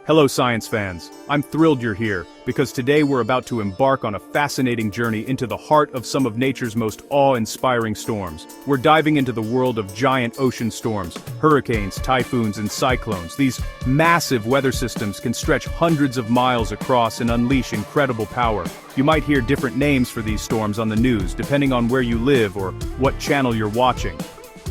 Hello science fans, I'm thrilled you're here, because today we're about to embark on a fascinating journey into the heart of some of nature's most awe-inspiring storms. We're diving into the world of giant ocean storms, hurricanes, typhoons, and cyclones. These massive weather systems can stretch hundreds of miles across and unleash incredible power. You might hear different names for these storms on the news, depending on where you live or what channel you're watching.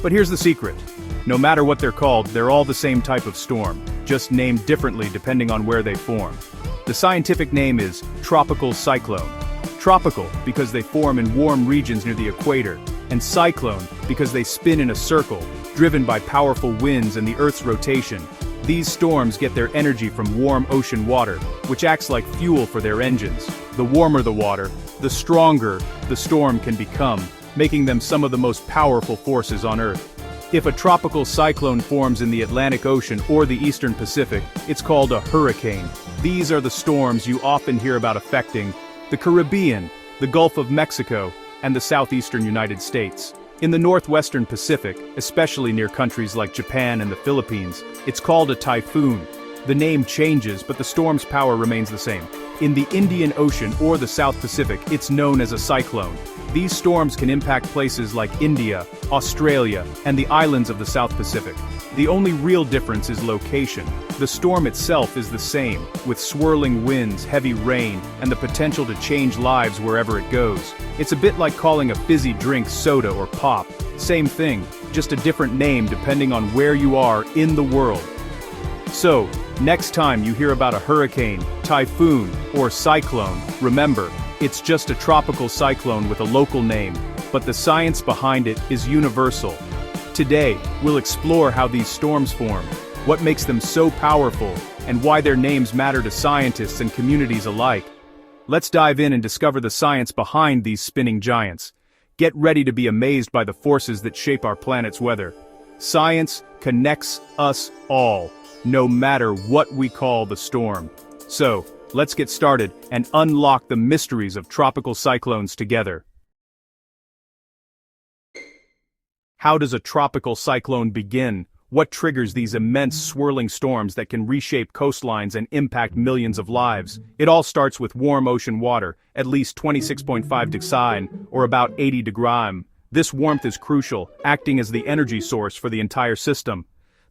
But here's the secret. No matter what they're called, they're all the same type of storm, just named differently depending on where they form. The scientific name is tropical cyclone. Tropical because they form in warm regions near the equator, and cyclone because they spin in a circle, driven by powerful winds and the Earth's rotation. These storms get their energy from warm ocean water, which acts like fuel for their engines. The warmer the water, the stronger the storm can become, making them some of the most powerful forces on Earth. If a tropical cyclone forms in the Atlantic Ocean or the Eastern Pacific, it's called a hurricane. These are the storms you often hear about affecting the Caribbean, the Gulf of Mexico, and the southeastern United States. In the northwestern Pacific, especially near countries like Japan and the Philippines, it's called a typhoon. The name changes, but the storm's power remains the same. In the Indian Ocean or the South Pacific, it's known as a cyclone. These storms can impact places like India, Australia, and the islands of the South Pacific. The only real difference is location. The storm itself is the same, with swirling winds, heavy rain, and the potential to change lives wherever it goes. It's a bit like calling a fizzy drink soda or pop. Same thing, just a different name depending on where you are in the world. So, next time you hear about a hurricane, typhoon, or cyclone, remember, it's just a tropical cyclone with a local name, but the science behind it is universal. Today, we'll explore how these storms form, what makes them so powerful, and why their names matter to scientists and communities alike. Let's dive in and discover the science behind these spinning giants. Get ready to be amazed by the forces that shape our planet's weather. Science connects us all, no matter what we call the storm. So, let's get started and unlock the mysteries of tropical cyclones together. How does a tropical cyclone begin? What triggers these immense swirling storms that can reshape coastlines and impact millions of lives? It all starts with warm ocean water, at least 26.5 degrees, or about 80 degrees. This warmth is crucial, acting as the energy source for the entire system.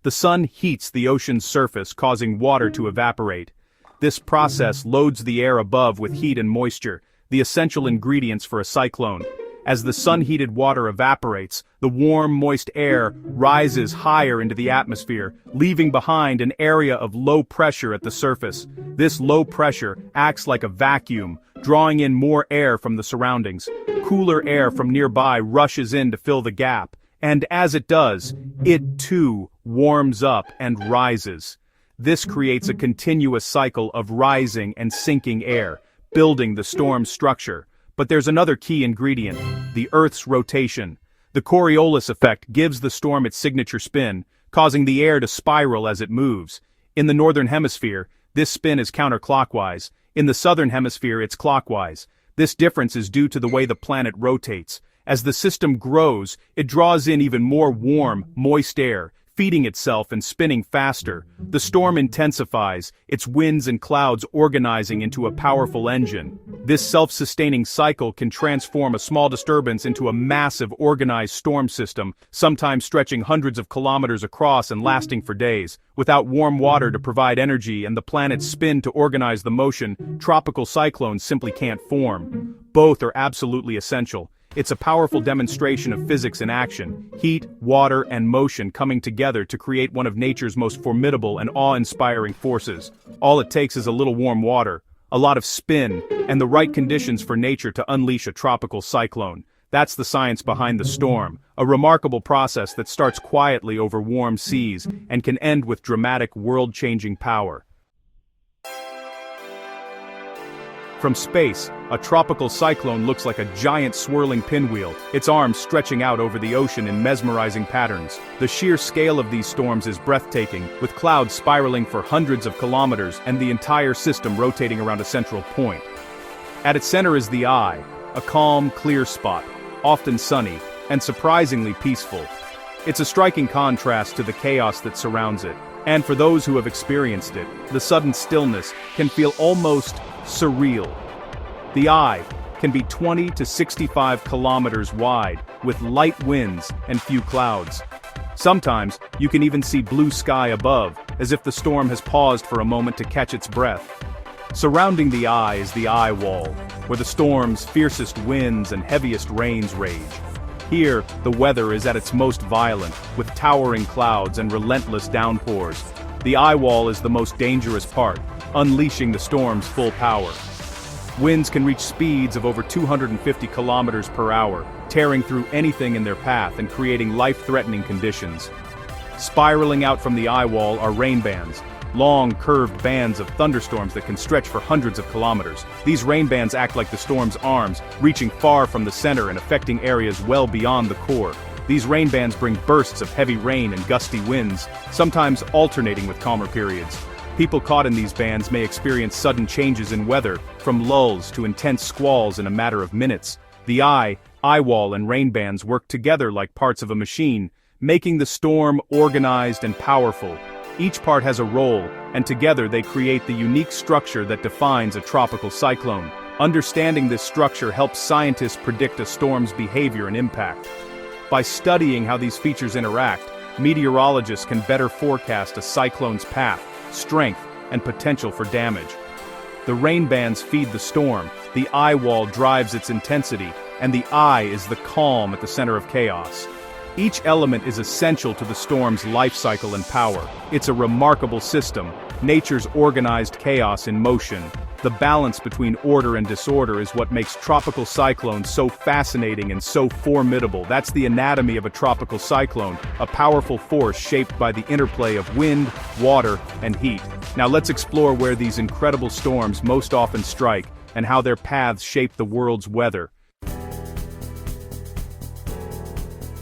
The sun heats the ocean's surface, causing water to evaporate. This process loads the air above with heat and moisture, the essential ingredients for a cyclone. As the sun-heated water evaporates, the warm, moist air rises higher into the atmosphere, leaving behind an area of low pressure at the surface. This low pressure acts like a vacuum, drawing in more air from the surroundings. Cooler air from nearby rushes in to fill the gap, and as it does, it too warms up and rises. This creates a continuous cycle of rising and sinking air, building the storm's structure. But there's another key ingredient, the Earth's rotation. The Coriolis effect gives the storm its signature spin, causing the air to spiral as it moves. In the northern hemisphere, this spin is counterclockwise. In the southern hemisphere, it's clockwise. This difference is due to the way the planet rotates. As the system grows, it draws in even more warm, moist air, feeding itself and spinning faster. The storm intensifies, its winds and clouds organizing into a powerful engine. This self-sustaining cycle can transform a small disturbance into a massive organized storm system, sometimes stretching hundreds of kilometers across and lasting for days. Without warm water to provide energy and the planet's spin to organize the motion, tropical cyclones simply can't form. Both are absolutely essential. It's a powerful demonstration of physics in action, heat, water, and motion coming together to create one of nature's most formidable and awe-inspiring forces. All it takes is a little warm water, a lot of spin, and the right conditions for nature to unleash a tropical cyclone. That's the science behind the storm, a remarkable process that starts quietly over warm seas and can end with dramatic world-changing power. From space, a tropical cyclone looks like a giant swirling pinwheel, its arms stretching out over the ocean in mesmerizing patterns. The sheer scale of these storms is breathtaking, with clouds spiraling for hundreds of kilometers and the entire system rotating around a central point. At its center is the eye, a calm, clear spot, often sunny, and surprisingly peaceful. It's a striking contrast to the chaos that surrounds it. And for those who have experienced it, the sudden stillness can feel almost surreal. The eye can be 20 to 65 kilometers wide, with light winds and few clouds. Sometimes, you can even see blue sky above, as if the storm has paused for a moment to catch its breath. Surrounding the eye is the eye wall, where the storm's fiercest winds and heaviest rains rage. Here, the weather is at its most violent, with towering clouds and relentless downpours. The eye wall is the most dangerous part, unleashing the storm's full power. Winds can reach speeds of over 250 kilometers per hour, tearing through anything in their path and creating life-threatening conditions. Spiraling out from the eye wall are rainbands, long, curved bands of thunderstorms that can stretch for hundreds of kilometers. These rainbands act like the storm's arms, reaching far from the center and affecting areas well beyond the core. These rainbands bring bursts of heavy rain and gusty winds, sometimes alternating with calmer periods. People caught in these bands may experience sudden changes in weather, from lulls to intense squalls in a matter of minutes. The eye wall and rainbands work together like parts of a machine, making the storm organized and powerful. Each part has a role, and together they create the unique structure that defines a tropical cyclone. Understanding this structure helps scientists predict a storm's behavior and impact. By studying how these features interact, meteorologists can better forecast a cyclone's path, strength, and potential for damage. The rainbands feed the storm, the eye wall drives its intensity, and the eye is the calm at the center of chaos. Each element is essential to the storm's life cycle and power. It's a remarkable system, nature's organized chaos in motion. The balance between order and disorder is what makes tropical cyclones so fascinating and so formidable. That's the anatomy of a tropical cyclone, a powerful force shaped by the interplay of wind, water, and heat. Now let's explore where these incredible storms most often strike, and how their paths shape the world's weather.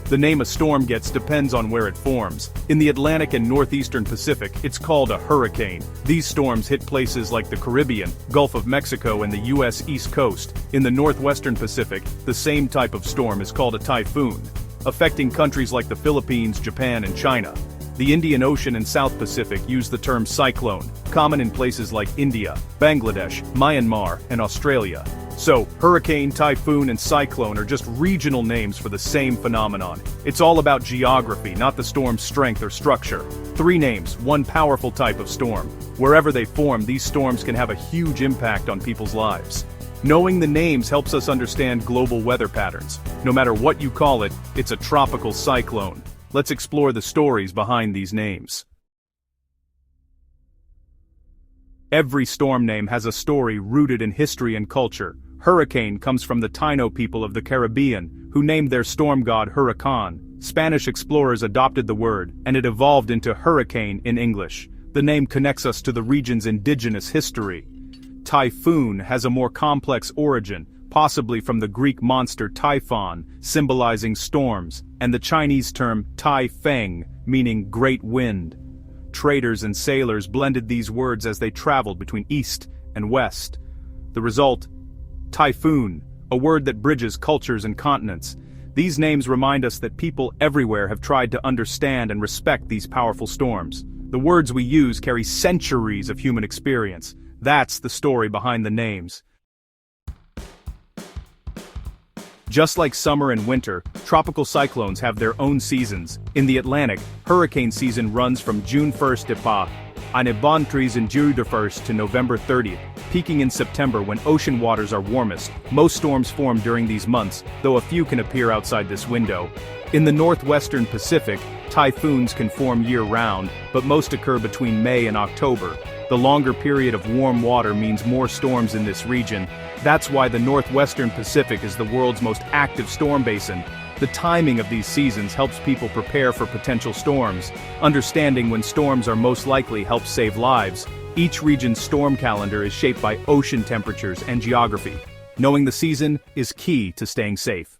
The name a storm gets depends on where it forms. In the Atlantic and northeastern Pacific, it's called a hurricane. These storms hit places like the Caribbean, Gulf of Mexico, and the U.S. East Coast. In the northwestern Pacific, the same type of storm is called a typhoon, affecting countries like the Philippines, Japan, and China. The Indian Ocean and South Pacific use the term cyclone, common in places like India, Bangladesh, Myanmar, and Australia. So, hurricane, typhoon, and cyclone are just regional names for the same phenomenon. It's all about geography, not the storm's strength or structure. 3 names, 1 powerful type of storm. Wherever they form, these storms can have a huge impact on people's lives. Knowing the names helps us understand global weather patterns. No matter what you call it, it's a tropical cyclone. Let's explore the stories behind these names. Every storm name has a story rooted in history and culture. Hurricane comes from the Taino people of the Caribbean, who named their storm god Huracan. Spanish explorers adopted the word, and it evolved into hurricane in English. The name connects us to the region's indigenous history. Typhoon has a more complex origin, possibly from the Greek monster Typhon, symbolizing storms, and the Chinese term Tai Feng, meaning great wind. Traders and sailors blended these words as they traveled between east and west. The result? Typhoon, a word that bridges cultures and continents. These names remind us that people everywhere have tried to understand and respect these powerful storms. The words we use carry centuries of human experience. That's the story behind the names. Just like summer and winter, tropical cyclones have their own seasons. In the Atlantic, hurricane season runs from June 1st to June 1st to November 30th, peaking in September when ocean waters are warmest. Most storms form during these months, though a few can appear outside this window. In the northwestern Pacific, typhoons can form year-round, but most occur between May and October. The longer period of warm water means more storms in this region. That's why the northwestern Pacific is the world's most active storm basin. The timing of these seasons helps people prepare for potential storms. Understanding when storms are most likely helps save lives. Each region's storm calendar is shaped by ocean temperatures and geography. Knowing the season is key to staying safe.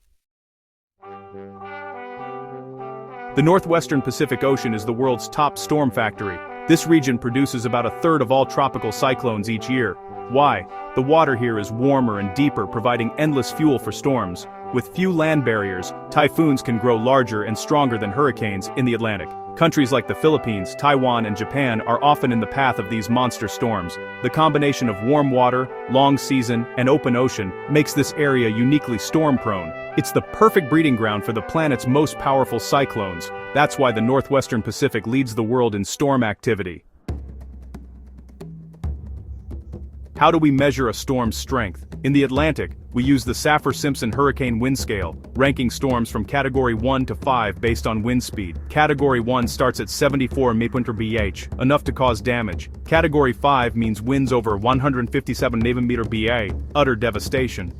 The northwestern Pacific Ocean is the world's top storm factory. This region produces about a third of all tropical cyclones each year. Why? The water here is warmer and deeper, providing endless fuel for storms. With few land barriers, typhoons can grow larger and stronger than hurricanes in the Atlantic. Countries like the Philippines, Taiwan, and Japan are often in the path of these monster storms. The combination of warm water, long season, and open ocean makes this area uniquely storm-prone. It's the perfect breeding ground for the planet's most powerful cyclones. That's why the Northwestern Pacific leads the world in storm activity. How do we measure a storm's strength? In the Atlantic, we use the Saffir-Simpson hurricane wind scale, ranking storms from Category 1 to 5 based on wind speed. Category 1 starts at 74 mph, enough to cause damage. Category 5 means winds over 157 mph, utter devastation.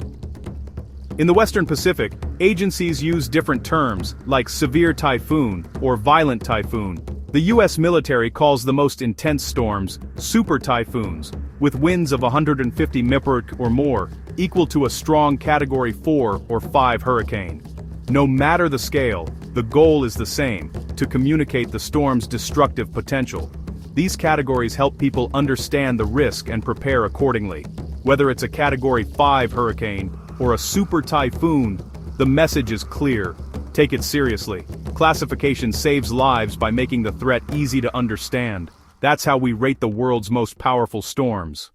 In the Western Pacific, agencies use different terms, like severe typhoon or violent typhoon. The U.S. military calls the most intense storms super typhoons, with winds of 150 mph or more, equal to a strong Category 4 or 5 hurricane. No matter the scale, the goal is the same: to communicate the storm's destructive potential. These categories help people understand the risk and prepare accordingly. Whether it's a Category 5 hurricane or a super typhoon, the message is clear: take it seriously. Classification saves lives by making the threat easy to understand. That's how we rate the world's most powerful storms.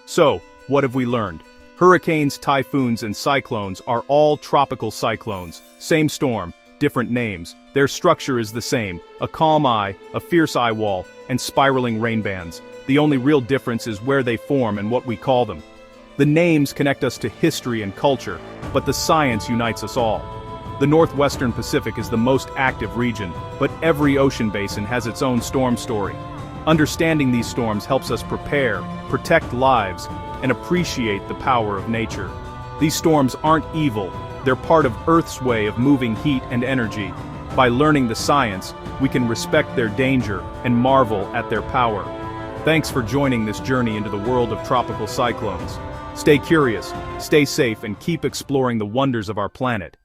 So, what have we learned? Hurricanes, typhoons, and cyclones are all tropical cyclones. Same storm, different names. Their structure is the same: a calm eye, a fierce eye wall, and spiraling rainbands. The only real difference is where they form and what we call them. The names connect us to history and culture, but the science unites us all. The Northwestern Pacific is the most active region, but every ocean basin has its own storm story. Understanding these storms helps us prepare, protect lives, and appreciate the power of nature. These storms aren't evil, they're part of Earth's way of moving heat and energy. By learning the science, we can respect their danger and marvel at their power. Thanks for joining this journey into the world of tropical cyclones. Stay curious, stay safe, and keep exploring the wonders of our planet.